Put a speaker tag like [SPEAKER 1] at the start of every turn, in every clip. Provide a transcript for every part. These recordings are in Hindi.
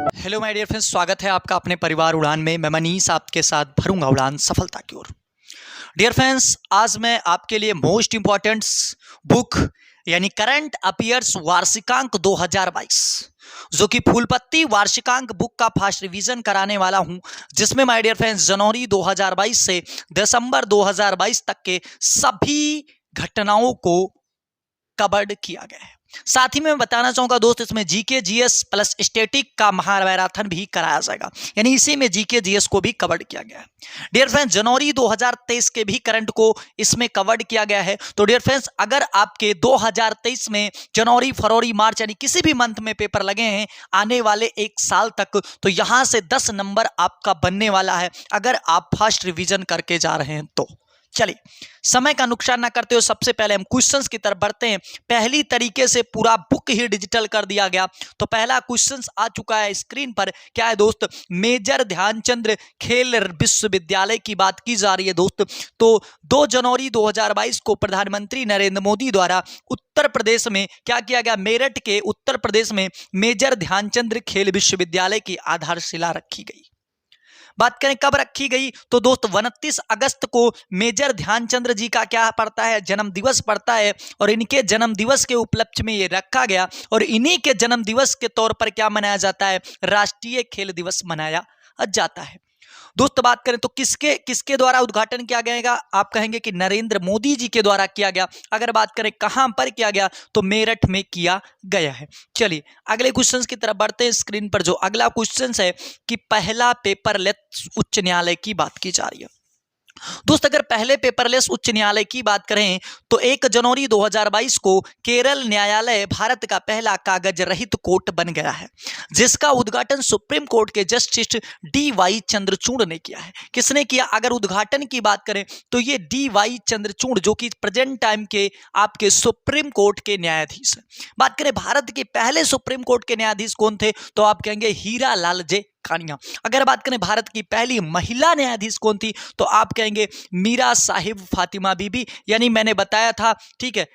[SPEAKER 1] हेलो माय डियर फ्रेंड्स, स्वागत है आपका अपने परिवार उड़ान में। मैं मनीष आपके साथ भरूंगा उड़ान सफलता की ओर। डियर फ्रेंड्स, आज मैं आपके लिए मोस्ट इंपॉर्टेंट बुक यानी करंट अफेयर्स वार्षिकांक 2022 जो कि फूलपत्ती वार्षिकांक बुक का फास्ट रिवीजन कराने वाला हूं, जिसमें माय डियर फ्रेंड्स जनवरी 2022 से दिसंबर 2022 तक के सभी घटनाओं को कवर्ड किया गया है। साथ ही मैं बताना चाहूंगा दोस्त, इसमें जीके जीएस प्लस स्टैटिक का महामैराथन भी कराया जाएगा, यानी इसी में जीके जीएस को भी कवर्ड किया गया है। डियर फ्रेंड्स, जनवरी 2023 के भी करंट को इसमें कवर्ड किया गया है। तो डियर फ्रेंड्स, अगर आपके 2023 में जनवरी, फरवरी, मार्च यानी किसी भी मंथ में पेपर लगे हैं आने वाले एक साल तक, तो यहां से 10 नंबर आपका बनने वाला है अगर आप फास्ट रिवीजन करके जा रहे हैं तो। चलिए, समय का नुकसान ना करते हो सबसे पहले हम क्वेश्चंस की तरफ बढ़ते हैं। पहली तरीके से पूरा बुक ही डिजिटल कर दिया गया। तो पहला क्वेश्चंस आ चुका है स्क्रीन पर। क्या है दोस्त? मेजर ध्यानचंद खेल विश्वविद्यालय की बात की जा रही है दोस्त। तो 2 जनवरी 2022 को प्रधानमंत्री नरेंद्र मोदी द्वारा उत्तर प्रदेश में क्या किया गया? मेरठ के उत्तर प्रदेश में मेजर ध्यानचंद खेल विश्वविद्यालय की आधारशिला रखी गई। बात करें कब रखी गई, तो दोस्त 29 अगस्त को मेजर ध्यानचंद जी का क्या पड़ता है? जन्म दिवस पड़ता है, और इनके जन्म दिवस के उपलक्ष्य में ये रखा गया, और इन्हीं के जन्म दिवस के तौर पर क्या मनाया जाता है? राष्ट्रीय खेल दिवस मनाया जाता है। दोस्त बात करें तो किसके द्वारा उद्घाटन किया गया? आप कहेंगे कि नरेंद्र मोदी जी के द्वारा किया गया। अगर बात करें कहां पर किया गया, तो मेरठ में किया गया है। चलिए अगले क्वेश्चंस की तरफ बढ़ते हैं। स्क्रीन पर जो अगला क्वेश्चंस है कि पहला पेपरलेस उच्च न्यायालय की बात की जा रही है दोस्त। अगर पहले पेपरलेस उच्च न्यायालय की बात करें तो 1 जनवरी 2022 को केरल न्यायालय भारत का पहला कागज रहित कोर्ट बन गया है, जिसका उद्घाटन सुप्रीम कोर्ट के जस्टिस डी.वाई. चंद्रचूड़ ने किया है। किसने किया? अगर उद्घाटन की बात करें तो ये डी.वाई. चंद्रचूड़, जो कि प्रेजेंट टाइम के आपके सुप्रीम कोर्ट के न्यायाधीश हैं। बात करें भारत के पहले सुप्रीम कोर्ट के न्यायाधीश कौन थे, तो आप कहेंगे हीरा लाल जे कानिया। अगर बात करें भारत की पहली महिला न्यायाधीश कौन थी, तो आप कहेंगे मीरा साहिब फातिमा बीबी, यानी मैंने बताया था, ठीक है,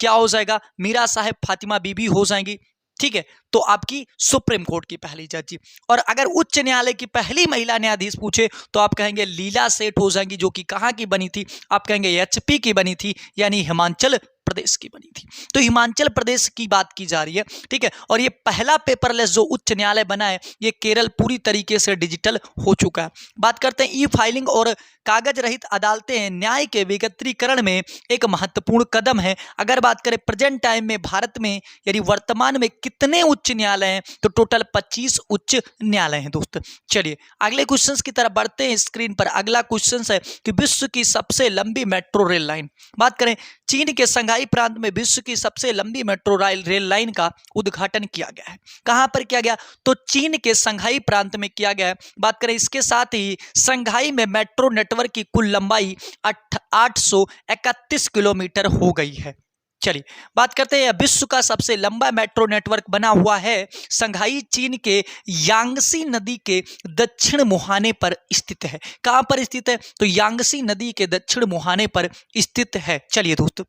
[SPEAKER 1] क्या हो जाएगा? मीरा साहिब फातिमा बीबी हो जाएंगी, ठीक है। तो आपकी सुप्रीम कोर्ट की पहली जज। और अगर उच्च न्यायालय की पहली महिला न्यायाधीश पूछे तो आप कहेंगे लीला सेठ हो जाएंगी, जो कि कहां की बनी थी? आप कहेंगे एचपी की बनी थी, यानी हिमाचल प्रदेश की बनी थी। तो हिमाचल प्रदेश की बात की जा रही है, ठीक है। और ये पहला पेपरलेस जो उच्च न्यायालय बना है, ये केरल पूरी तरीके से डिजिटल हो चुका है। बात करते हैं ई फाइलिंग और कागज रहित अदालतें न्याय के विकेंद्रीकरण में एक महत्वपूर्ण कदम है। अगर बात करें प्रेजेंट टाइम में भारत में यानी वर्तमान में कितने उच्च न्यायालय हैं, तो टोटल 25 उच्च न्यायालय हैं दोस्त। चलिए अगले क्वेश्चंस की तरफ बढ़ते हैं। स्क्रीन पर अगला क्वेश्चन है कि विश्व की सबसे लंबी मेट्रो रेल लाइन। बात करें चीन के संघाई प्रांत में विश्व की सबसे लंबी मेट्रो रेल लाइन का उद्घाटन किया गया है। कहां पर किया गया? तो चीन के संघाई प्रांत में किया गया है। बात करें इसके साथ ही संघाई में मेट्रो नेटवर्क की कुल लंबाई 831 किलोमीटर हो गई है। चलिए बात करते हैं, विश्व का सबसे लंबा मेट्रो नेटवर्क बना हुआ है संघाई चीन के यांगसी नदी के दक्षिण मुहाने पर स्थित है। कहां पर स्थित है? तो यांगसी नदी के दक्षिण मुहाने पर स्थित है। चलिए दोस्तों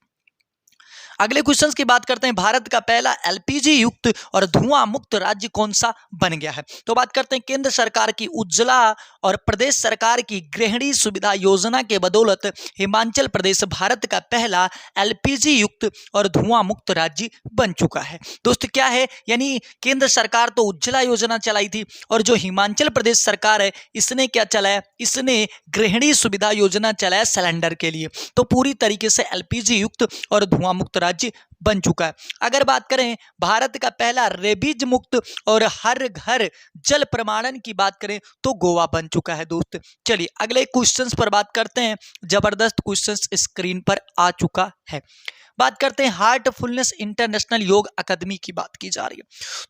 [SPEAKER 1] अगले क्वेश्चंस की बात करते हैं। भारत का पहला एलपीजी युक्त और धुआं मुक्त राज्य कौन सा बन गया है? तो बात करते हैं केंद्र सरकार की उज्ज्वला और प्रदेश सरकार की गृहिणी सुविधा योजना के बदौलत हिमाचल प्रदेश भारत का पहला एलपीजी युक्त और धुआं मुक्त राज्य बन चुका है। दोस्त क्या है? यानी केंद्र सरकार तो उज्ज्वला योजना चलाई थी, और जो हिमाचल प्रदेश सरकार है इसने क्या चलाया? इसने गृहिणी सुविधा योजना चलाया सिलेंडर के लिए। तो पूरी तरीके से एलपीजी युक्त और धुआं मुक्त राज्य बन चुका है। अगर बात करें भारत का पहला रेबीज मुक्त और हर घर जल प्रमाणन की बात करें तो गोवा बन चुका है दोस्त। चलिए अगले क्वेश्चंस पर बात करते हैं। जबरदस्त क्वेश्चंस स्क्रीन पर आ चुका है। बात करते हैं हार्टफुलनेस इंटरनेशनल योग अकादमी की बात की जा रही है।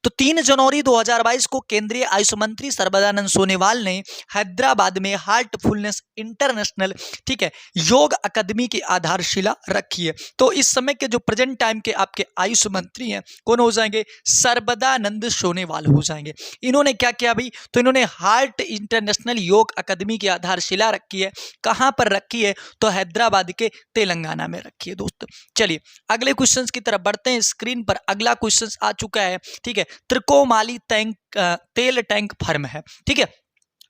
[SPEAKER 1] तो 3 जनवरी 2022 को केंद्रीय आयुष मंत्री सर्बानंद सोनोवाल ने हैदराबाद में हार्टफुलनेस इंटरनेशनल, ठीक है, योग अकादमी की आधारशिला रखी है। तो इस समय के जो प्रेजेंट टाइम टाइम के आपके आयुष मंत्री हैं, कौन हो जाएंगे? सर्बदानंद सोनोवाल हो जाएंगे। इन्होंने क्या किया भाई? तो इन्होंने हार्ट इंटरनेशनल योग अकादमी की आधारशिला रखी है। कहाँ पर रखी है? तो हैदराबाद के तेलंगाना में रखी है दोस्त। चलिए अगले क्वेश्चन की तरफ बढ़ते हैं। स्क्रीन पर अगला क्वेश्चन आ चुका है, ठीक है। त्रिकोमाली तेल टैंक फर्म है, ठीक है।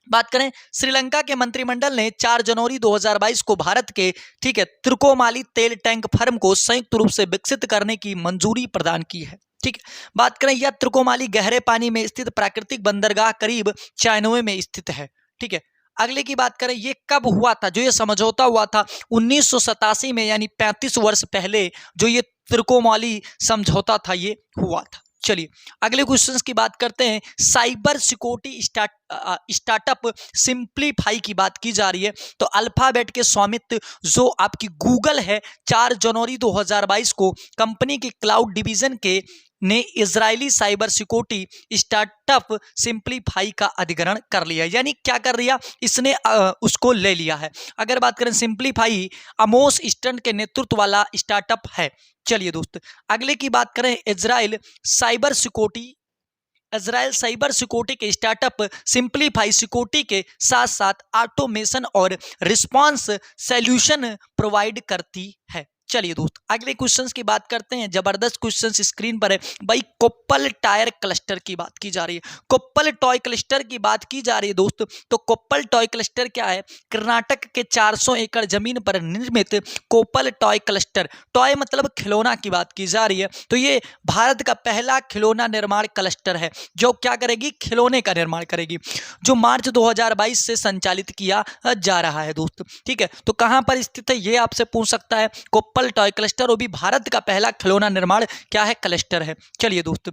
[SPEAKER 1] बात करें, श्रीलंका के मंत्रिमंडल ने 4 जनवरी 2022 को भारत के, ठीक है, त्रिकोमाली तेल टैंक फर्म को संयुक्त रूप से विकसित करने की मंजूरी प्रदान की है, ठीक है। बात करें, यह त्रिकोमाली गहरे पानी में स्थित प्राकृतिक बंदरगाह करीब 96 में स्थित है, ठीक है। अगले की बात करें, ये कब हुआ था? जो ये समझौता हुआ था 1987 में, यानी 35 वर्ष पहले जो ये त्रिकोमाली समझौता था ये हुआ था। चलिए अगले क्वेश्चंस की बात करते हैं। साइबर सिक्योरिटी स्टार्टअप सिंप्लीफाई की बात की जा रही है। तो अल्फाबेट के स्वामित्व जो आपकी गूगल है, 4 जनवरी 2022 को कंपनी के क्लाउड डिवीजन के ने Israeli cyber security startup simplify का अधिग्रहण कर लिया, यानी क्या कर लिया? इसने उसको ले लिया है। अगर बात करें, सिंप्लीफाई अमोस ईस्टर्न के नेतृत्व वाला स्टार्टअप है। चलिए दोस्त अगले की बात करें, इजराइल साइबर सिक्योरिटी के स्टार्टअप सिंप्लीफाई सिक्योरिटी के साथ साथ ऑटोमेशन और रिस्पांस सॉल्यूशन प्रोवाइड करती है। चलिए दोस्त अगले क्वेश्चंस की बात करते हैं। जबरदस्त क्वेश्चंस स्क्रीन पर है भाई। कोप्पल टायर क्लस्टर की बात की जा रही है, कोप्पल टॉय क्लस्टर की बात की जा रही है दोस्त। तो कोप्पल टॉय क्लस्टर क्या है? कर्नाटक के 400 एकड़ जमीन पर निर्मित कोप्पल टॉय क्लस्टर, टॉय मतलब खिलौना की बात की जा रही है। तो ये भारत का पहला खिलौना निर्माण क्लस्टर है जो क्या करेगी? खिलौने का निर्माण करेगी, जो मार्च 2022 से संचालित किया जा रहा है दोस्त, ठीक है। तो कहां पर स्थित है ये आपसे पूछ सकता है। कोप्पल टॉय क्लस्टर, वो भी भारत का पहला खिलौना निर्माण क्या है? क्लस्टर है। चलिए दोस्त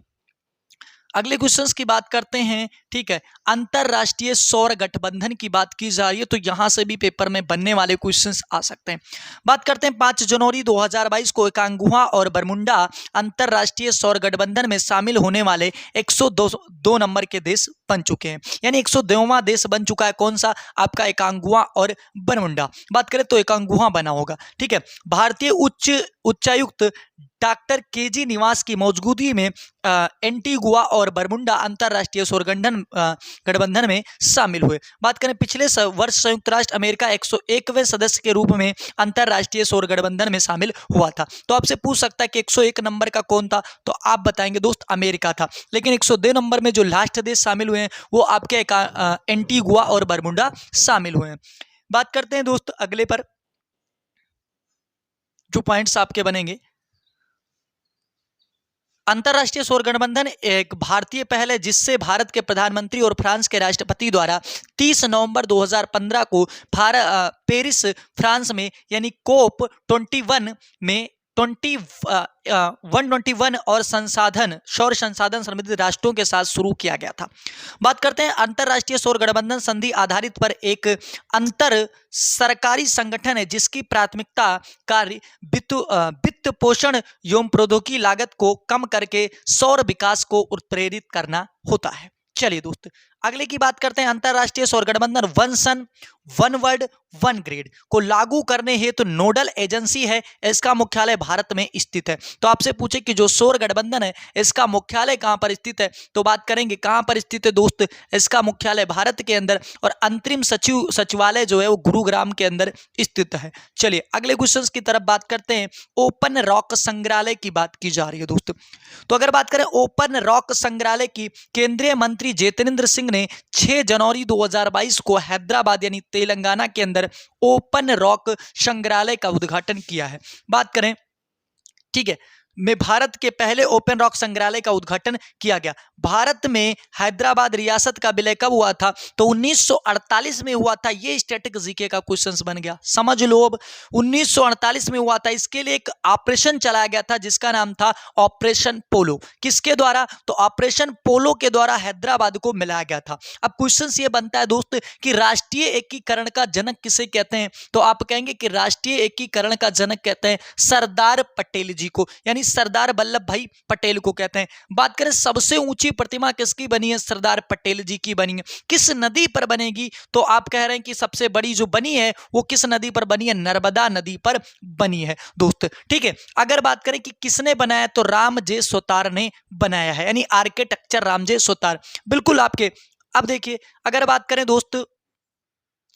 [SPEAKER 1] अगले क्वेश्चंस की बात करते हैं, ठीक है। अंतरराष्ट्रीय सौर गठबंधन की बात की जा रही है, तो यहां से भी पेपर में बनने वाले क्वेश्चंस आ सकते हैं। बात करते हैं 5 जनवरी 2022 को एकांगुआ और बरमुंडा अंतरराष्ट्रीय सौर गठबंधन में शामिल होने वाले 102 नंबर के देश बन चुके हैं, यानी 102वां देश बन चुका है। कौन सा? आपका एकांगुआ और बरमुंडा। बात करें तो एकांगुआ बना होगा, ठीक है। भारतीय उच्चायुक्त डॉक्टर केजी निवास की मौजूदगी में एंटीगुआ और बरमुंडा अंतरराष्ट्रीय सौर गठबंधन में शामिल हुए। बात करें, पिछले वर्ष संयुक्त राष्ट्र अमेरिका 101वें सदस्य के रूप में अंतरराष्ट्रीय सौर गठबंधन में शामिल हुआ था। तो आपसे पूछ सकता है कि 101 नंबर का कौन था? तो आप बताएंगे दोस्त अमेरिका था। लेकिन 102 नंबर में जो लास्ट देश शामिल हुए हैं वो आपके एंटीगुआ और बरमुंडा शामिल हुए हैं। बात करते हैं दोस्त अगले पर, जो पॉइंट्स आपके बनेंगे। अंतरराष्ट्रीय सौर गठबंधन एक भारतीय पहल है जिससे भारत के प्रधानमंत्री और फ्रांस के राष्ट्रपति द्वारा 30 नवंबर 2015 को पेरिस फ्रांस में, यानी COP 21 में 121 और सौर संसाधन संबंधित राष्ट्रों के साथ शुरू किया गया था। बात करते हैं, अंतरराष्ट्रीय सौर गठबंधन संधि आधारित पर एक अंतर सरकारी संगठन है जिसकी प्राथमिकता कार्य वित्त पोषण एवं प्रौद्योगिकी लागत को कम करके सौर विकास को उत्प्रेरित करना होता है। चलिए दोस्त अगले की बात करते हैं। अंतरराष्ट्रीय सौर गठबंधन one sun one world one grid को लागू करने हेतु तो नोडल एजेंसी है, इसका मुख्यालय भारत में स्थित है। तो आपसे पूछे कि जो सौर गठबंधन है इसका मुख्यालय कहां पर स्थित है, तो बात करेंगे कहां पर स्थित है दोस्त। इसका मुख्यालय भारत के अंदर और अंतरिम सचिवालय जो है वो गुरुग्राम के अंदर स्थित है। चलिए अगले क्वेश्चन की तरफ बात करते हैं। ओपन रॉक संग्रहालय की बात की जा रही है दोस्त। तो अगर बात करें ओपन रॉक संग्रहालय की, केंद्रीय मंत्री जितेंद्र सिंह ने 6 जनवरी 2022 को हैदराबाद यानी तेलंगाना के अंदर ओपन रॉक संग्रहालय का उद्घाटन किया है। बात करें, ठीक है, में भारत के पहले ओपन रॉक संग्रहालय का उद्घाटन किया गया। भारत में हैदराबाद रियासत का विलय कब हुआ था, तो 1948 में हुआ था। ये स्टैटिक जीके का क्वेश्चन बन गया, समझ लो। अब 1948 में हुआ था। इसके लिए एक ऑपरेशन चलाया गया था जिसका नाम था ऑपरेशन पोलो। किसके द्वारा, तो ऑपरेशन पोलो के द्वारा हैदराबाद को मिलाया गया था। अब क्वेश्चन ये बनता है दोस्त कि राष्ट्रीय एकीकरण का जनक किसे कहते हैं, तो आप कहेंगे कि राष्ट्रीय एकीकरण का जनक कहते हैं सरदार पटेल जी को, यानी सरदार वल्लभ भाई पटेल को कहते हैं। बात करें सबसे ऊंची प्रतिमा किसकी बनी है, सरदार पटेल जी की बनी है। किस नदी पर बनेगी, तो आप कह रहे हैं कि सबसे बड़ी जो बनी है वो किस नदी पर बनी है, नर्मदा नदी पर बनी है दोस्त। ठीक है, अगर बात करें कि किसने बनाया, तो रामजे सुतार ने बनाया है, यानी आर्किटेक्चर रामजे सुतार। बिल्कुल आपके। अब देखिए, अगर बात करें दोस्त,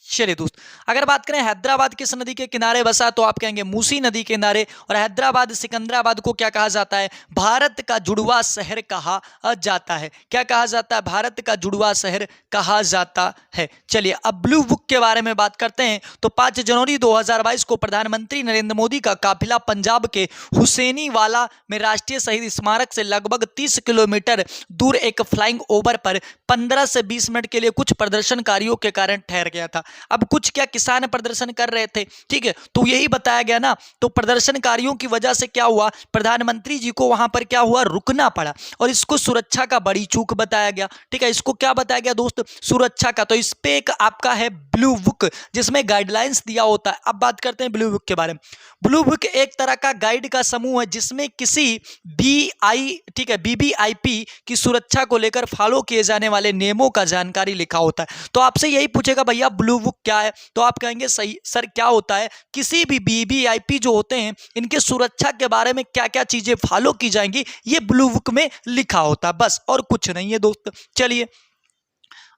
[SPEAKER 1] चलिए दोस्त, अगर बात करें हैदराबाद किस नदी के किनारे बसा, तो आप कहेंगे मूसी नदी के किनारे। और हैदराबाद सिकंदराबाद को क्या कहा जाता है, भारत का जुड़वा शहर कहा जाता है। क्या कहा जाता है, भारत का जुड़वा शहर कहा जाता है। चलिए अब ब्लू बुक के बारे में बात करते हैं। तो 5 जनवरी 2022 को प्रधानमंत्री नरेंद्र मोदी का काफिला पंजाब के हुसैनीवाला में राष्ट्रीय शहीद स्मारक से लगभग 30 किलोमीटर दूर एक फ्लाइंग ओवर पर 15 से 20 मिनट के लिए कुछ प्रदर्शनकारियों के कारण ठहर गया था। अब कुछ क्या किसान प्रदर्शन कर रहे थे, ठीक है, तो यही बताया गया ना। तो प्रदर्शनकारियों की वजह से क्या हुआ, प्रधानमंत्री जी को वहां पर क्या हुआ, रुकना पड़ा, और इसको सुरक्षा का बड़ी चूक बताया गया। ठीक है, इसको क्या बताया गया दोस्त, सुरक्षा का। तो इस पे एक आपका है ब्लू बुक, जिसमें गाइडलाइंस दिया होता है। अब बात करते हैं ब्लू बुक के बारे में। ब्लू बुक एक तरह का गाइड का समूह है, जिसमें किसी BBIP की सुरक्षा को लेकर फॉलो किए जाने वाले नियमों का जानकारी लिखा होता है। तो आपसे यही पूछेगा भैया ब्लू बुक क्या है, तो आप कहेंगे सही सर क्या होता है, किसी भी BBIP जो होते हैं इनके सुरक्षा के बारे में क्या क्या चीजें फॉलो की जाएंगी, ये ब्लू बुक में लिखा होता है, बस और कुछ नहीं है दोस्त। चलिए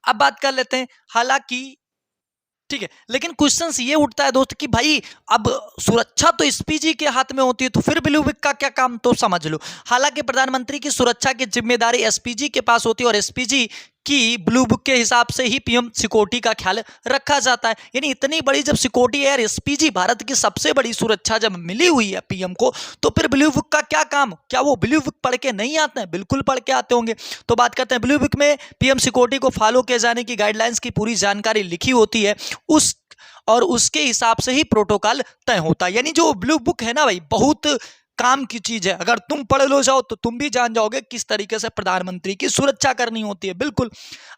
[SPEAKER 1] अब बात कर लेते हैं। हालांकि ठीक है, लेकिन क्वेश्चंस ये उठता है दोस्त कि भाई अब सुरक्षा तो एसपीजी के हाथ में होती है, तो फिर ब्लू बुक का क्या काम, तो समझ लो। हालांकि प्रधानमंत्री की सुरक्षा की जिम्मेदारी एसपीजी के पास होती है, और एसपीजी की ब्लू बुक के हिसाब से ही पीएम सिक्योरिटी का ख्याल रखा जाता है। यानी इतनी बड़ी जब सिक्योरिटी है यार, एसपीजी भारत की सबसे बड़ी सुरक्षा जब मिली हुई है पीएम को, तो फिर ब्लू बुक का क्या काम, क्या वो ब्लू बुक पढ़ के नहीं आते हैं, बिल्कुल पढ़ के आते होंगे। तो बात करते हैं ब्लू बुक में पीएम सिक्योरिटी को फॉलो किए जाने की गाइडलाइंस की पूरी जानकारी लिखी होती है, उस और उसके हिसाब से ही प्रोटोकॉल तय होता है। यानी जो ब्लू बुक है ना भाई, बहुत काम की चीज है। अगर तुम पढ़ लो जाओ तो तुम भी जान जाओगे किस तरीके से प्रधानमंत्री की सुरक्षा करनी होती है, बिल्कुल।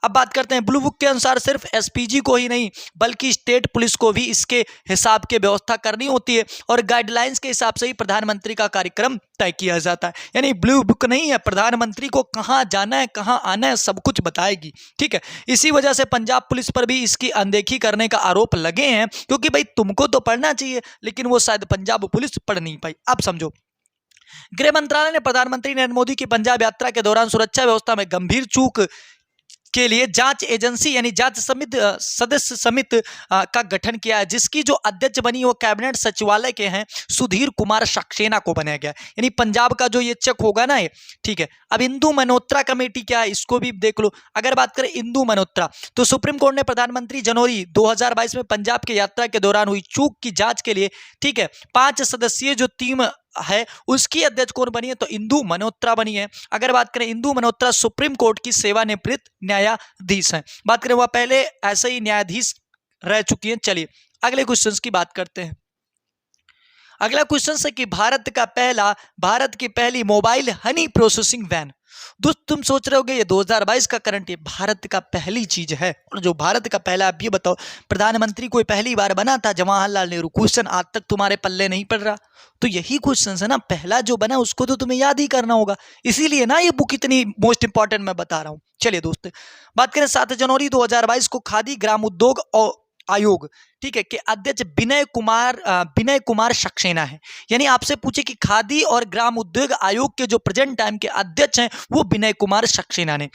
[SPEAKER 1] अब बात करते हैं ब्लू बुक के अनुसार सिर्फ एसपीजी को ही नहीं बल्कि स्टेट पुलिस को भी इसके हिसाब की व्यवस्था करनी होती है, और गाइडलाइंस के हिसाब से ही प्रधानमंत्री का कार्यक्रम तय किया जाता है। यानी ब्लू बुक नहीं है, प्रधानमंत्री को कहाँ जाना है कहाँ आना है सब कुछ बताएगी। ठीक है, इसी वजह से पंजाब पुलिस पर भी इसकी अनदेखी करने का आरोप लगे हैं, क्योंकि भाई तुमको तो पढ़ना चाहिए, लेकिन वो शायद पंजाब पुलिस पढ़ नहीं पाई। अब समझो, गृह मंत्रालय ने प्रधानमंत्री नरेंद्र मोदी की पंजाब यात्रा के दौरान सुरक्षा व्यवस्था में गंभीर चूक के लिए जांच एजेंसी यानी जांच समिति सदस्य समिति का गठन किया है, जिसकी जो अध्यक्ष बनी वो कैबिनेट सचिवालय के हैं सुधीर कुमार सक्सेना को बनाया गया। यानी पंजाब का जो ये चेक होगा ना ये, ठीक है। अब इंदु मल्होत्रा कमेटी क्या है, इसको भी देख लो। अगर बात करें इंदु मल्होत्रा, तो सुप्रीम कोर्ट ने प्रधानमंत्री जनवरी 2022 में पंजाब की यात्रा के दौरान हुई चूक की जांच के लिए, ठीक है, 5 सदस्यीय जो टीम है उसकी अध्यक्ष कौन बनी है, तो इंदु मल्होत्रा बनी है। अगर बात करें, इंदु मल्होत्रा सुप्रीम कोर्ट की सेवानिवृत्त न्यायाधीश हैं। बात करें वह पहले ऐसे ही न्यायाधीश रह चुकी हैं। चलिए अगले क्वेश्चन की बात करते हैं। अगला क्वेश्चन है कि भारत की पहली मोबाइल हनी प्रोसेसिंग वैन। दोस्त तुम सोच रहे होगे ये 2022 का करंट है, भारत का पहली चीज है। और जो भारत का पहला, आप ये बताओ प्रधानमंत्री कोई पहली बार बना था, जवाहरलाल नेहरू। क्वेश्चन आज तक तुम्हारे पल्ले नहीं पड़ रहा, तो यही क्वेश्चन है ना, पहला जो बना उसको तो तुम्हें याद ही करना होगा, इसीलिए ना ये बुक इतनी मोस्ट इंपॉर्टेंट मैं बता रहा हूं। चलिए दोस्त बात करें 7 जनवरी 2022 को खादी ग्राम उद्योग और आयोग, ठीक है, के अध्यक्ष विनय कुमार सक्सेना है। यानी आपसे पूछे कि खादी और ग्राम उद्योग आयोग के जो प्रेजेंट टाइम के अध्यक्ष हैं वो विनय कुमार सक्सेना ने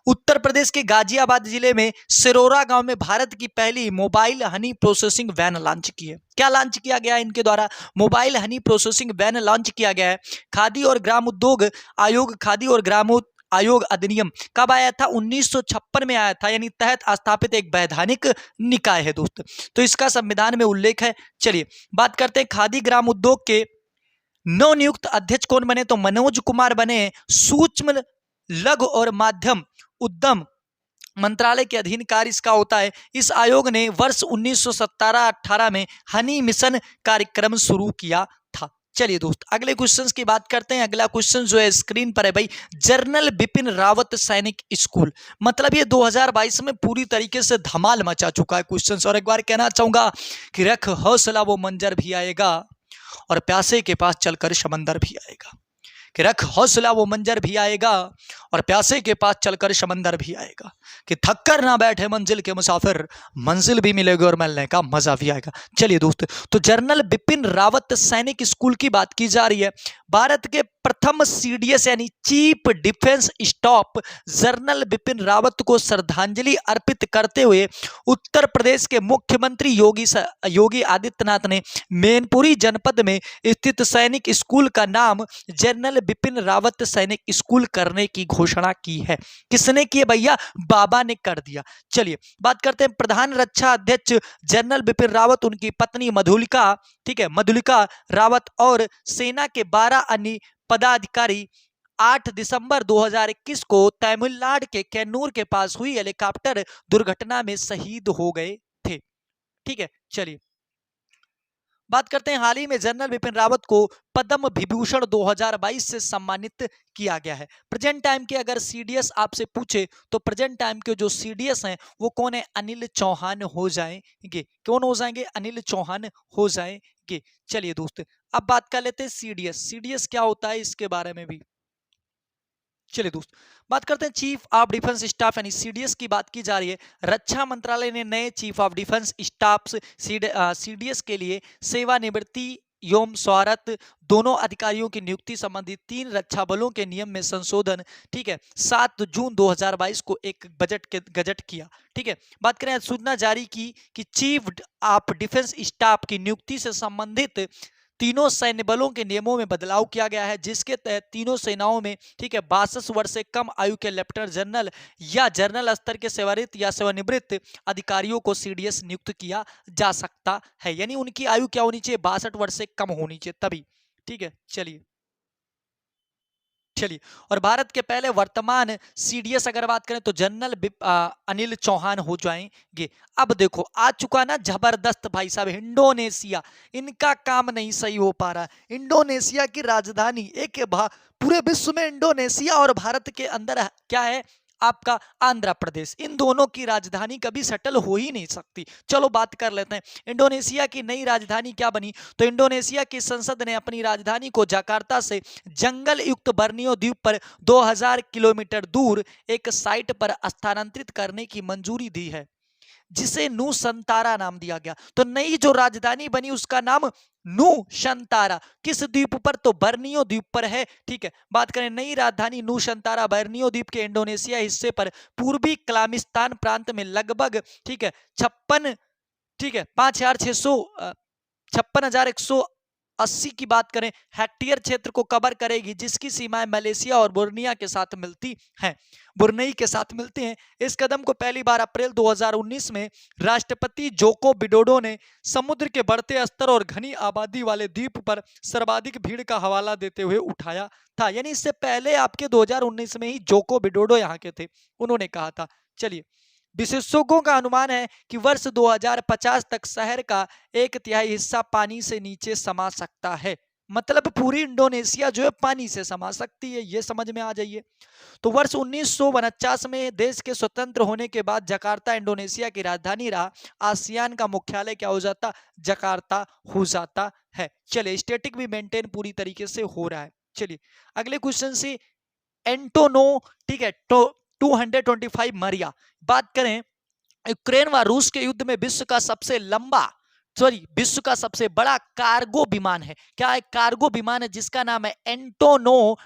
[SPEAKER 1] उत्तर प्रदेश के गाजियाबाद जिले में सिरोरा गांव में भारत की पहली mobile honey processing van launch की है। क्या लॉन्च किया गया है इनके द्वारा, mobile honey processing van launch किया गया है। खादी और ग्राम उद्योग आयोग, खादी और ग्राम आयोग अधिनियम कब आया था, 1956 में आया था, यानी तहत स्थापित एक वैधानिक निकाय है दोस्त, तो इसका संविधान में उल्लेख है। चलिए बात करते हैं खादी ग्राम उद्योग के नवनियुक्त अध्यक्ष कौन बने, तो मनोज कुमार बने। सूक्ष्म लघु और माध्यम उद्यम मंत्रालय के अधीन कार्य इसका होता है। इस आयोग ने वर्ष 1917-18 में हनी मिशन कार्यक्रम शुरू किया था। चलिए दोस्त अगले क्वेश्चंस की बात करते हैं। अगला क्वेश्चन जो है स्क्रीन पर है भाई, जनरल बिपिन रावत सैनिक स्कूल, मतलब ये 2022 में पूरी तरीके से धमाल मचा चुका है क्वेश्चंस। और एक बार कहना चाहूंगा कि रख हौसला वो मंजर भी आएगा और प्यासे के पास चलकर समंदर भी आएगा। कि रख हौसला वो मंजर भी आएगा और प्यासे के पास चलकर समंदर भी आएगा, कि थक कर ना बैठे मंजिल के मुसाफिर, मंजिल भी मिलेगी और मिलने का मजा भी आएगा। चलिए दोस्त, तो जनरल बिपिन रावत सैनिक स्कूल की बात की जा रही है। भारत के प्रथम सीडीएस यानी chief defence staff general Bipin Rawat को श्रद्धांजलि अर्पित करते हुए उत्तर प्रदेश के मुख्यमंत्री योगी आदित्यनाथ ने मैनपुरी जनपद में स्थित सैनिक स्कूल का नाम जनरल बिपिन रावत सैनिक स्कूल करने की घोषणा की है। किसने की है भैया? बाबा ने कर दिया। चलिए बात करते हैं प्रधान रक्षा अध्यक्ष जनरल बिपिन रावत, उनकी पत्नी मधुलिका, ठीक है, मधुलिका रावत और सेना के 12 अन्य पदाधिकारी 8 दिसंबर 2021 को तमिलनाडु के कैन्नूर के पास हुई हेलीकॉप्टर दुर्घटना में शहीद हो गए थे। ठीक है, चलिए बात करते हैं हाल ही में जनरल बिपिन रावत को पद्म विभूषण 2022 से सम्मानित किया गया है। प्रेजेंट टाइम के अगर सीडीएस आपसे पूछे तो प्रेजेंट टाइम के जो सीडीएस हैं वो कौन है? अनिल चौहान हो जाएंगे। कौन हो जाएंगे? अनिल चौहान हो जाएंगे। चलिए दोस्त, अब बात कर लेते हैं सीडीएस। सीडीएस क्या होता है इसके बारे में भी चलिए दोस्त बात करते हैं। चीफ ऑफ डिफेंस स्टाफ यानी सीडीएस की बात की जा रही है। रक्षा मंत्रालय ने नए chief of defence staff CDS के लिए सेवानिवृत्ति एवं स्वारत दोनों अधिकारियों की नियुक्ति संबंधी 3 रक्षा बलों के नियम में संशोधन, ठीक है, 7 जून 2022 को एक गजट किया। ठीक है, बात करें सूचना जारी की कि चीफ ऑफ डिफेंस स्टाफ की नियुक्ति से संबंधित तीनों सैन्य बलों के नियमों में बदलाव किया गया है, जिसके तहत तीनों सेनाओं में, ठीक है, 62 वर्ष से कम आयु के लेफ्टिनेंट जनरल या जनरल स्तर के सेवारत या सेवानिवृत्त अधिकारियों को सीडीएस नियुक्त किया जा सकता है। यानी उनकी आयु क्या होनी चाहिए? 62 वर्ष से कम होनी चाहिए तभी। ठीक है, चलिए और भारत के पहले वर्तमान सीडीएस अगर बात करें तो जनरल अनिल चौहान हो जाएंगे। अब देखो आ चुका ना जबरदस्त भाई साहब इंडोनेशिया, इनका काम नहीं सही हो पा रहा। इंडोनेशिया की राजधानी एक पूरे विश्व में इंडोनेशिया और भारत के अंदर क्या है? आपका आंध्र प्रदेश। इन दोनों की राजधानी कभी सेटल हो ही नहीं सकती। चलो बात कर लेते हैं इंडोनेशिया की नई राजधानी क्या बनी। तो इंडोनेशिया की संसद ने अपनी राजधानी को जकार्ता से जंगल युक्त बर्नियो द्वीप पर 2000 किलोमीटर दूर एक साइट पर स्थानांतरित करने की मंजूरी दी है, जिसे नूसंतारा नाम दिया गया। तो नई जो राजधानी बनी उसका नाम नूशंतारा। किस द्वीप पर? तो बर्नियो द्वीप पर है। ठीक है, बात करें नई राजधानी नूशंतारा बर्नियो द्वीप के इंडोनेशिया हिस्से पर पूर्वी क्लामिस्तान प्रांत में लगभग, ठीक है, 56, ठीक है, 56,180 की बात करें हेक्टेयर क्षेत्र को कवर करेगी, जिसकी सीमाएं मलेशिया और बुर्निया के साथ मिलती हैं, बुर्नई के साथ मिलती हैं। इस कदम को पहली बार अप्रैल 2019 में राष्ट्रपति जोको विडोडो ने समुद्र के बढ़ते स्तर और घनी आबादी वाले द्वीप पर सर्वाधिक भीड़ का हवाला देते हुए उठाया था। यानी इससे पहले आपके 2019 में ही जोको विडोडो यहाँ के थे, उन्होंने कहा था। चलिए विशेषज्ञों का अनुमान है कि वर्ष 2050 तक शहर का 1/3 हिस्सा पानी से नीचे समा सकता है। मतलब पूरी इंडोनेशिया जो है पानी से समा सकती है, ये समझ में आ जाइए। तो वर्ष 1949 में देश के स्वतंत्र होने के बाद जकार्ता इंडोनेशिया की राजधानी रहा। आसियान का मुख्यालय क्या हो जाता? जकार्ता हो जाता है। चलिए स्टैटिक भी मेंटेन पूरी तरीके से हो रहा है। चलिए अगले क्वेश्चन से एंटोनो, ठीक है, 225 मरिया। बात करें यूक्रेन व रूस के युद्ध में विश्व का सबसे बड़ा कार्गो विमान है। क्या है? कार्गो विमान है जिसका नाम है एंटोनो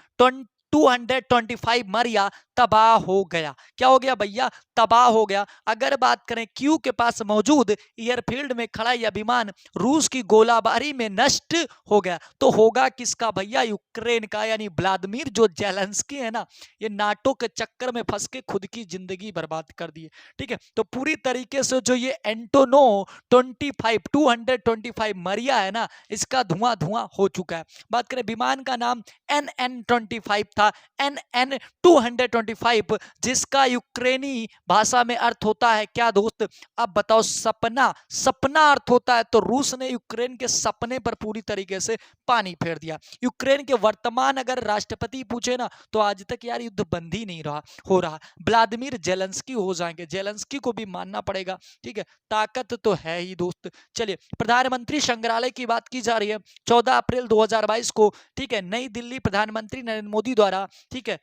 [SPEAKER 1] 225 मरिया तबाह हो गया। क्या हो गया भैया? तबाह हो गया। अगर बात करें क्यू के पास मौजूद एयरफील्ड में खड़ा यह विमान रूस की गोलाबारी में नष्ट हो गया, तो होगा किसका भैया? यूक्रेन का। यानी व्लादिमीर जो जेलेंस्की है ना, ये नाटो के चक्कर में फंस के खुद की जिंदगी बर्बाद कर दी है। ठीक है, तो पूरी तरीके से जो ये एंटोनो 225 मरिया है ना, इसका धुआं हो चुका है। बात करें विमान का नाम NN-25 था। था NN-225, जिसका यूक्रेनी भाषा में अर्थ होता है क्या दोस्त? अब बताओ, सपना। सपना अर्थ होता है। तो रूस ने यूक्रेन के सपने पर पूरी तरीके से पानी फेर दिया। यूक्रेन के वर्तमान अगर राष्ट्रपति पूछे ना, तो आज तक यार युद्ध बंद ही नहीं हो रहा। व्लादिमीर जेलेंस्की हो जाएंगे, जेलेंस्की को भी मानना पड़ेगा, ठीक है, ताकत तो है ही दोस्त। चलिए, प्रधानमंत्री संग्रहालय की बात की जा रही है। 14 अप्रैल 2022 को, ठीक है, नई दिल्ली प्रधानमंत्री नरेंद्र मोदी द्वारा, ठीक है,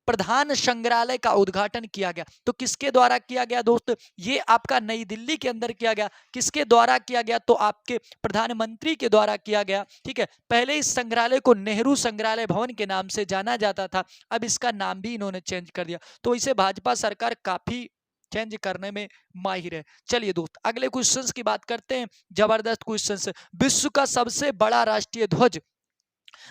[SPEAKER 1] प्रधान संग्रहालय का उद्घाटन किया गया। तो किसके द्वारा किया गया दोस्त? ये आपका नई दिल्ली के अंदर किया गया। किसके द्वारा किया गया? तो आपके प्रधानमंत्री के द्वारा किया गया, ठीक है। पहले इस संग्रहालय को नेहरू संग्रहालय भवन के नाम से जाना जाता था, अब इसका नाम भी इन्होंने चेंज कर दिया। तो इसे भाजपा सरकार काफी चेंज करने में माहिर है। चलिए दोस्त, अगले क्वेश्चंस की बात करते हैं। जबरदस्त क्वेश्चंस। विश्व का सबसे बड़ा राष्ट्रीय ध्वज,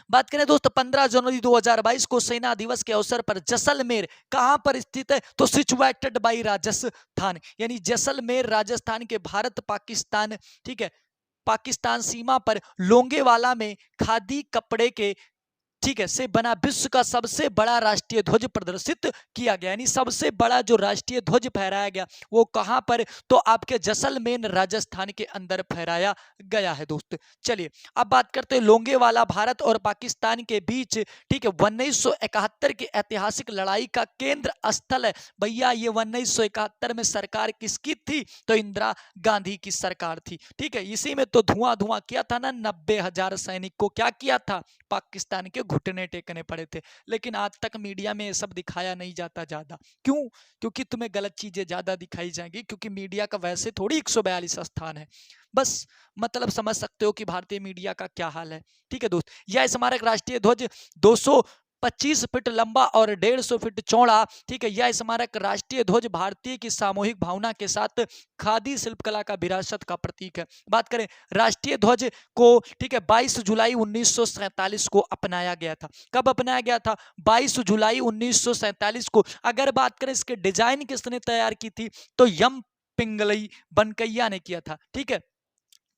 [SPEAKER 1] बात करें दोस्त 15 जनवरी 2022 को सेना दिवस के अवसर पर जैसलमेर कहां पर स्थित है? तो सिचुएटेड बाई राजस्थान, यानी जैसलमेर राजस्थान के भारत पाकिस्तान, ठीक है, पाकिस्तान सीमा पर लोंगेवाला में खादी कपड़े के, ठीक है, से बना विश्व का सबसे बड़ा राष्ट्रीय ध्वज प्रदर्शित किया गया। यानी सबसे बड़ा जो राष्ट्रीय ध्वज फहराया गया वो कहां पर? तो आपके जैसलमेर राजस्थान के अंदर फहराया गया है दोस्त। चलिए, अब बात करते हैं लोंगेवाला भारत और पाकिस्तान के बीच, ठीक है, 1971 की ऐतिहासिक लड़ाई का केंद्र स्थल है। भैया ये 1971 में सरकार किसकी थी? तो इंदिरा गांधी की सरकार थी, ठीक है। इसी में तो धुआं धुआं किया था ना, 90,000 सैनिक को क्या किया था? पाकिस्तान के घुटने टेकने पड़े थे। लेकिन आज तक मीडिया में ये सब दिखाया नहीं जाता ज्यादा। क्यों? क्योंकि तुम्हें गलत चीजें ज्यादा दिखाई जाएंगी, क्योंकि मीडिया का वैसे थोड़ी 142 स्थान है। बस मतलब समझ सकते हो कि भारतीय मीडिया का क्या हाल है, ठीक है दोस्त। यह स्मारक राष्ट्रीय ध्वज 225 फीट लंबा और 150 फीट चौड़ा, ठीक है, यह स्मारक राष्ट्रीय ध्वज भारतीय की सामूहिक भावना के साथ खादी शिल्पकला का विरासत का प्रतीक है। बात करें राष्ट्रीय ध्वज को, ठीक है, 22 जुलाई 1947 को अपनाया गया था। कब अपनाया गया था? 22 जुलाई 1947 को। अगर बात करें इसके डिजाइन किसने तैयार की थी? तो यम पिंगलई बनकैया ने किया था, ठीक है,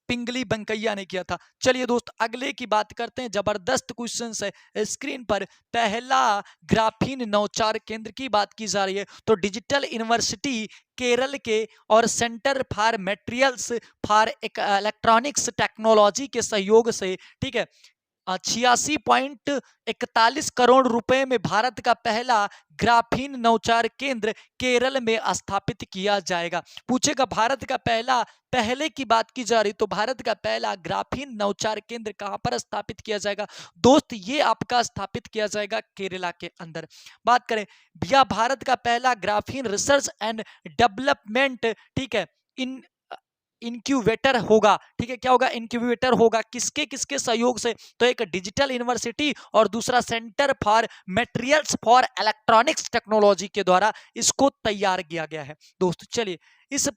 [SPEAKER 1] पिंगली बंकैया ने किया था। चलिए दोस्त, अगले की बात करते हैं। जबरदस्त क्वेश्चन है स्क्रीन पर। पहला ग्राफीन नौचार केंद्र की बात की जा रही है। तो डिजिटल यूनिवर्सिटी केरल के और centre for materials for electronics technology के सहयोग से, ठीक है, 86.41 करोड़ रुपए में भारत का पहला ग्राफीन नौचार केंद्र केरल में स्थापित किया जाएगा। पूछेगा भारत का पहला, पहले की बात की जा रही तो भारत का पहला ग्राफीन नौचार केंद्र कहां पर स्थापित किया जाएगा दोस्त? ये आपका स्थापित किया जाएगा केरला के अंदर। बात करें भैया भारत का पहला ग्राफीन रिसर्च एंड डेवलपमेंट, ठीक है, इन इंक्यूबेटर होगा, ठीक है, क्या होगा? इंक्यूबेटर होगा। किसके किसके सहयोग से? तो एक डिजिटल यूनिवर्सिटी और दूसरा centre for materials for electronics technology के द्वारा इसको तैयार किया गया है दोस्त। चलिए, इस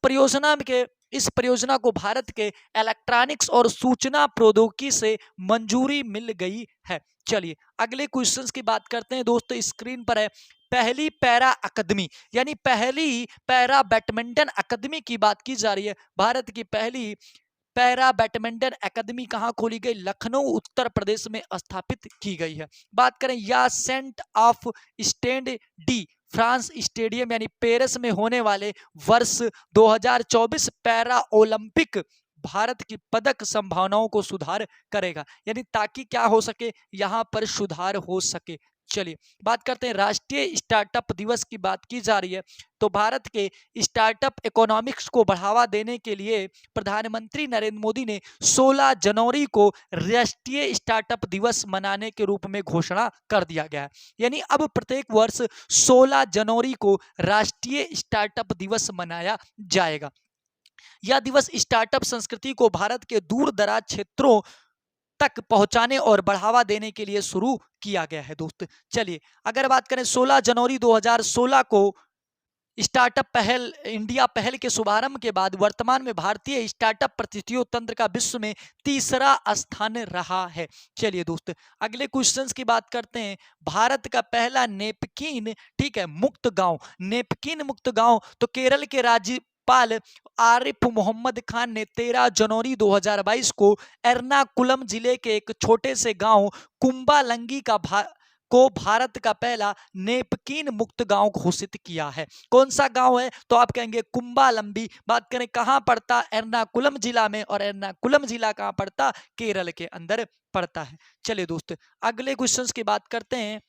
[SPEAKER 1] परियोजना को भारत के इलेक्ट्रॉनिक्स और सूचना प्रौद्योगिकी से मंजूरी मिल गई है। चलिए, अगले क्वेश्चंस की बात करते हैं दोस्तों। स्क्रीन पर है पहली पैरा अकादमी, यानी पहली पैरा बैडमिंटन अकादमी की बात की जा रही है। भारत की पहली पैरा बैडमिंटन अकादमी कहां खोली गई? लखनऊ उत्तर प्रदेश में स्थापित की गई है। बात करें या saint of Stade de France stadium, यानी पेरिस में होने वाले वर्ष 2024 पैरा ओलंपिक भारत की पदक संभावनाओं को सुधार करेगा, यानी ताकि क्या हो सके? यहां पर सुधार हो सके। चलिए, बात करते हैं राष्ट्रीय स्टार्टअप दिवस की बात की जा रही है। तो भारत के स्टार्टअप इकोनॉमिक्स को बढ़ावा देने के लिए प्रधानमंत्री नरेंद्र मोदी ने 16 जनवरी को राष्ट्रीय स्टार्टअप दिवस मनाने के रूप में घोषणा कर दिया गया है। यानी अब प्रत्येक वर्ष 16 जनवरी को राष्ट्रीय स्टार्टअप दिवस मनाया जाएगा। यह दिवस स्टार्टअप संस्कृति को भारत के दूर दराज क्षेत्रों तक पहुंचाने और बढ़ावा देने के लिए शुरू किया गया है दोस्त। चलिए, अगर बात करें 16 जनवरी 2016 को स्टार्टअप पहल, इंडिया पहल के शुभारंभ के बाद वर्तमान में भारतीय स्टार्टअप प्रतिष्ठित तंत्र का विश्व में तीसरा स्थान रहा है। चलिए दोस्त, अगले क्वेश्चंस की बात करते हैं। भारत का पहला नेपकिन, ठीक है, मुक्त गांव, नेपकिन मुक्त गांव, तो केरल के राज्यपाल आरिफ मोहम्मद खान ने 13 जनवरी 2022 को एर्नाकुलम जिले के एक छोटे से गांव को भारत का पहला नेपकिन मुक्त गांव घोषित किया है। कौन सा गांव है? तो आप कहेंगे कुंबालंबी। बात करें कहां पड़ता? एर्नाकुलम जिला में, और एर्नाकुलम जिला कहां पड़ता? केरल के अंदर पड़ता है। चलिए दोस्त, अगले क्वेश्चंस की बात करते हैं।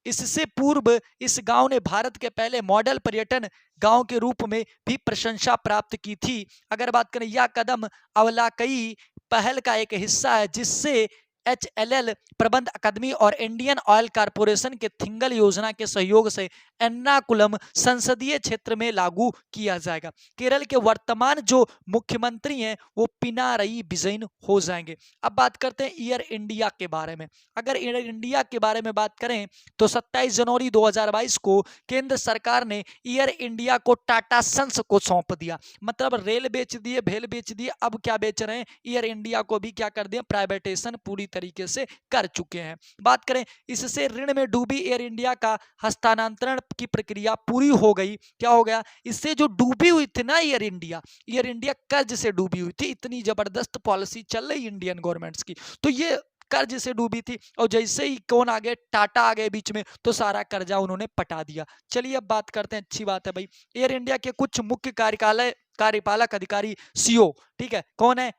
[SPEAKER 1] इससे पूर्व इस गांव ने भारत के पहले मॉडल पर्यटन गांव के रूप में भी प्रशंसा प्राप्त की थी। अगर बात करें, यह कदम अवलाकई पहल का एक हिस्सा है जिससे HLL प्रबंध अकादमी और इंडियन ऑयल कारपोरेशन के थिंगल योजना के सहयोग से एर्नाकुलम संसदीय क्षेत्र में लागू किया जाएगा। केरल के वर्तमान जो मुख्यमंत्री हैं वो पिनारई विजयन हो जाएंगे। अब बात करते हैं एयर इंडिया के बारे में। अगर एयर इंडिया के बारे में बात करें तो 27 जनवरी 2022 को केंद्र सरकार ने एयर इंडिया को टाटा सन्स को सौंप दिया। मतलब रेल बेच दिए, भेल बेच दिए, अब क्या बेच रहे हैं? एयर इंडिया को भी क्या कर दिया? प्राइवेटाइजेशन पूरी तरीके से कर चुके हैं। बात करें, इससे ऋण में डूबी एयर इंडिया का हस्तांतरण की प्रक्रिया पूरी हो गई। क्या हो गया? इससे जो डूबी हुई थी ना एयर इंडिया कर्ज से डूबी हुई थी। इतनी जबरदस्त पॉलिसी चल रही इंडियन गवर्नमेंट्स की, तो ये कर्ज से डूबी थी, और जैसे ही कौन आ गए? टाटा आ गए बीच में, तो सारा कर्जा उन्होंने पटा दिया। चलिए अब बात करते हैं, अच्छी बात है भाई, एयर इंडिया के कुछ मुख्य कार्यपालक अधिकारी CEO, ठीक है, कौन है?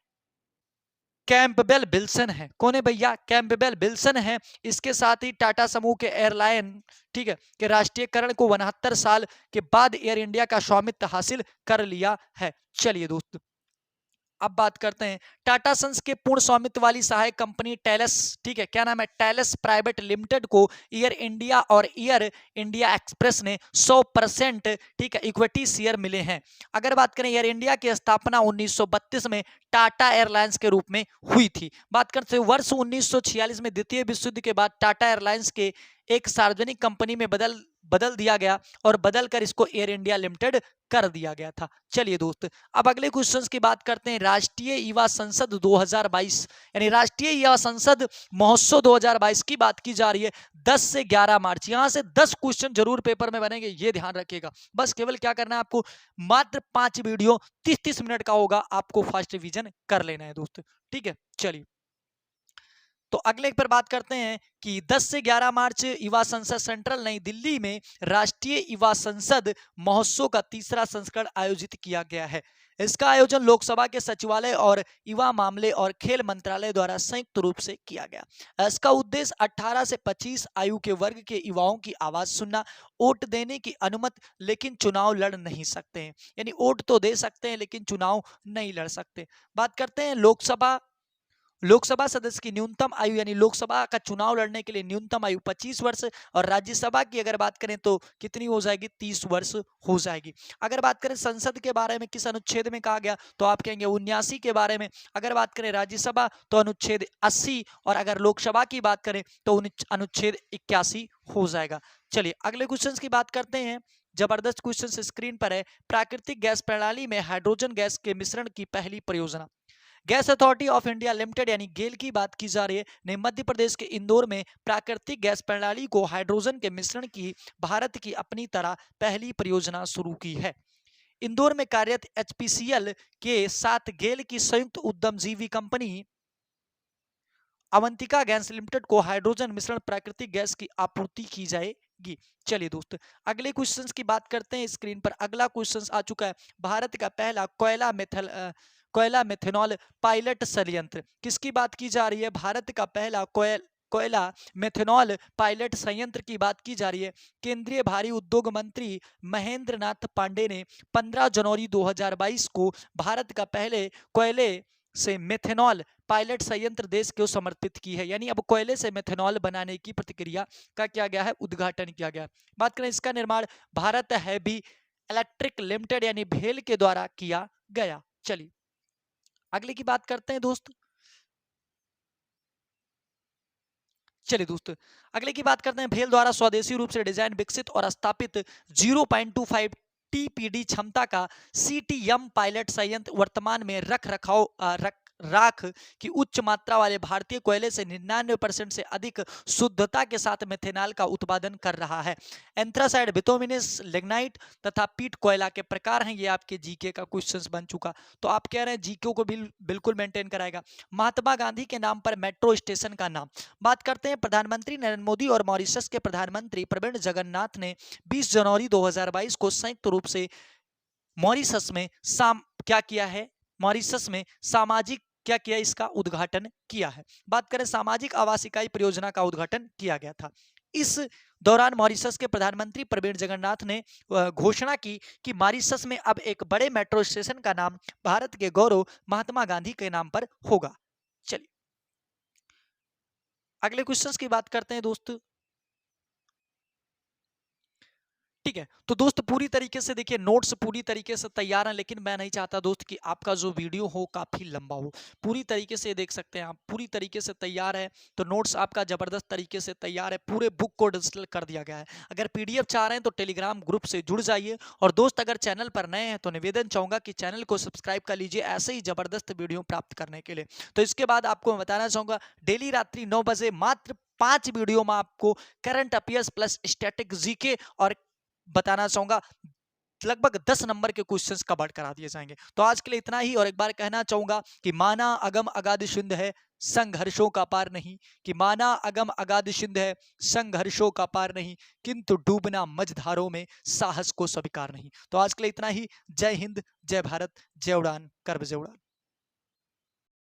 [SPEAKER 1] कैंपबेल विल्सन है। कौन है भैया? कैंपबेल विल्सन है। इसके साथ ही टाटा समूह के एयरलाइन, ठीक है, के राष्ट्रीयकरण को 69 साल के बाद एयर इंडिया का स्वामित्व हासिल कर लिया है। चलिए दोस्त, अब बात करते हैं टाटा सन्स के पूर्ण स्वामित्व वाली सहायक कंपनी टेलस, ठीक है, क्या नाम है? टेलस प्राइवेट लिमिटेड को एयर इंडिया और एयर इंडिया एक्सप्रेस ने 100%, ठीक है, इक्विटी शेयर मिले हैं। अगर बात करें, एयर इंडिया की स्थापना 1932 में टाटा एयरलाइंस के रूप में हुई थी। बात करते हैं वर्ष 1946 में द्वितीय विश्व युद्ध के बाद टाटा एयरलाइंस के एक सार्वजनिक कंपनी में बदल दिया गया और बदलकर इसको एयर इंडिया लिमिटेड कर दिया गया था। चलिए दोस्त, अब अगले क्वेश्चंस की बात करते हैं। राष्ट्रीय युवा संसद 2022, यानी राष्ट्रीय युवा संसद महोत्सव 2022 की बात की जा रही है। 10 से 11 मार्च, यहां से 10 क्वेश्चन जरूर पेपर में बनेंगे, ये ध्यान रखिएगा। बस केवल क्या करना है आपको? मात्र 5 वीडियो 30-30 मिनट का होगा, आपको फर्स्ट रिवीजन कर लेना है दोस्त, ठीक है। चलिए, तो अगले पर बात करते हैं कि 10 से 11 मार्च युवा संसद सेंट्रल नई दिल्ली में राष्ट्रीय युवा संसद महोत्सव का तीसरा संस्करण आयोजित किया गया है। इसका आयोजन लोकसभा के सचिवालय और युवा मामले और खेल मंत्रालय द्वारा संयुक्त रूप से किया गया। इसका उद्देश्य 18 से 25 आयु के वर्ग के युवाओं की आवाज सुनना, वोट देने की अनुमति, लेकिन चुनाव लड़ नहीं सकते हैं। यानी वोट तो दे सकते हैं लेकिन चुनाव नहीं लड़ सकते। बात करते हैं लोकसभा सदस्य की न्यूनतम आयु, यानी लोकसभा का चुनाव लड़ने के लिए न्यूनतम आयु 25 वर्ष, और राज्यसभा की अगर बात करें तो कितनी हो जाएगी? 30 वर्ष हो जाएगी। अगर बात करें संसद के बारे में, किस अनुच्छेद में कहा गया? तो आप कहेंगे 79 के बारे में। अगर बात करें राज्यसभा तो अनुच्छेद 80, और अगर लोकसभा की बात करें तो अनुच्छेद 81 हो जाएगा। चलिए अगले क्वेश्चन की बात करते हैं। जबरदस्त क्वेश्चन स्क्रीन पर है। प्राकृतिक गैस प्रणाली में हाइड्रोजन गैस के मिश्रण की पहली परियोजना। Gas authority of India limited यानी गेल की बात की जा रही है, ने मध्य प्रदेश के इंदौर में प्राकृतिक गैस प्रणाली को हाइड्रोजन के मिश्रण की भारत की अपनी तरह पहली परियोजना शुरू की है। इंदौर में कार्यरत HPCL के साथ गेल की संयुक्त उद्यमजीवी कंपनी अवंतिका गैस लिमिटेड को हाइड्रोजन मिश्रण प्राकृतिक गैस की आपूर्ति की जाएगी। चलिए दोस्त, अगले क्वेश्चंस की बात करते हैं। स्क्रीन पर अगला क्वेश्चन आ चुका है। भारत का पहला कोयला मेथनॉल पायलट संयंत्र, किसकी बात की जा रही है? भारत का पहला कोयला मेथनॉल पायलट संयंत्र की बात की जा रही है। केंद्रीय भारी उद्योग मंत्री महेंद्र नाथ पांडे ने 15 जनवरी 2022 को भारत का पहले कोयले से मेथनॉल पायलट संयंत्र देश को समर्पित की है। यानी अब कोयले से मेथनॉल बनाने की प्रक्रिया का क्या गया है? उद्घाटन किया गया। बात करें, इसका निर्माण भारत हैवी इलेक्ट्रिक लिमिटेड यानी भेल के द्वारा किया गया। चलिए अगले की बात करते हैं दोस्त। चलिए दोस्त, अगले की बात करते हैं। भेल द्वारा स्वदेशी रूप से डिजाइन, विकसित और स्थापित 0.25 TPD क्षमता का CTM पायलट संयंत्र वर्तमान में रख राख की उच्च मात्रा वाले भारतीय कोयले से 99% से अधिक शुद्धता के साथ मेथेनॉल का उत्पादन कर रहा है। एंथ्रासाइड, बिटुमिनस, लिग्नाइट तथा पीट कोयला के प्रकार हैं। ये आपके जीके का क्वेश्चन बन चुका। तो आप कह रहे हैं जीके को बिल्कुल मेंटेन कराएगा। महात्मा गांधी के नाम पर मेट्रो स्टेशन का नाम। बात करते हैं प्रधानमंत्री नरेंद्र मोदी और मॉरिशस के प्रधानमंत्री प्रविंद जगन्नाथ ने 20 जनवरी 2022 को संयुक्त रूप से मॉरिशस में क्या किया है, मॉरिशस में सामाजिक क्या किया, इसका उद्घाटन किया है। बात करें सामाजिक आवास इकाई परियोजना का उद्घाटन किया गया था। इस दौरान मॉरिशस के प्रधानमंत्री प्रविंद जगन्नाथ ने घोषणा की कि मॉरिशस में अब एक बड़े मेट्रो स्टेशन का नाम भारत के गौरव महात्मा गांधी के नाम पर होगा। चलिए अगले क्वेश्चंस की बात करते हैं दोस्त। ठीक है, तो दोस्त पूरी तरीके से देखिए नोट्स पूरी तरीके से तैयार हैं, लेकिन मैं नहीं चाहता दोस्त कि आपका जो वीडियो हो काफी लंबा हो। पूरी तरीके से देख सकते हैं आप, पूरी तरीके से तैयार है, तो नोट्स आपका जबरदस्त तरीके से तैयार है। पूरे बुक को डिजिटल कर दिया गया है। अगर पीडीएफ चाह रहे हैं तो टेलीग्राम ग्रुप से जुड़ जाइए। और दोस्त अगर चैनल पर नए हैं तो निवेदन चाहूंगा कि चैनल को सब्सक्राइब कर लीजिए ऐसे ही जबरदस्त वीडियो प्राप्त करने के लिए। तो इसके बाद आपको मैं बताना चाहूंगा डेली रात्रि 9 बजे मात्र 5 वीडियो में आपको current affairs plus static GK और बताना चाहूंगा लगभग 10 नंबर के क्वेश्चंस कवर करा दिए जाएंगे। तो आज के लिए इतना ही। और एक बार कहना चाहूंगा कि माना अगम अगाध सिंध है, संघर्षों का पार नहीं। कि माना अगम अगाध सिंध है, संघर्षों का पार नहीं, किंतु डूबना मझधारों में साहस को स्वीकार नहीं। तो आज के लिए इतना ही। जय हिंद, जय भारत, जय उड़ान, कर बजे उड़ान।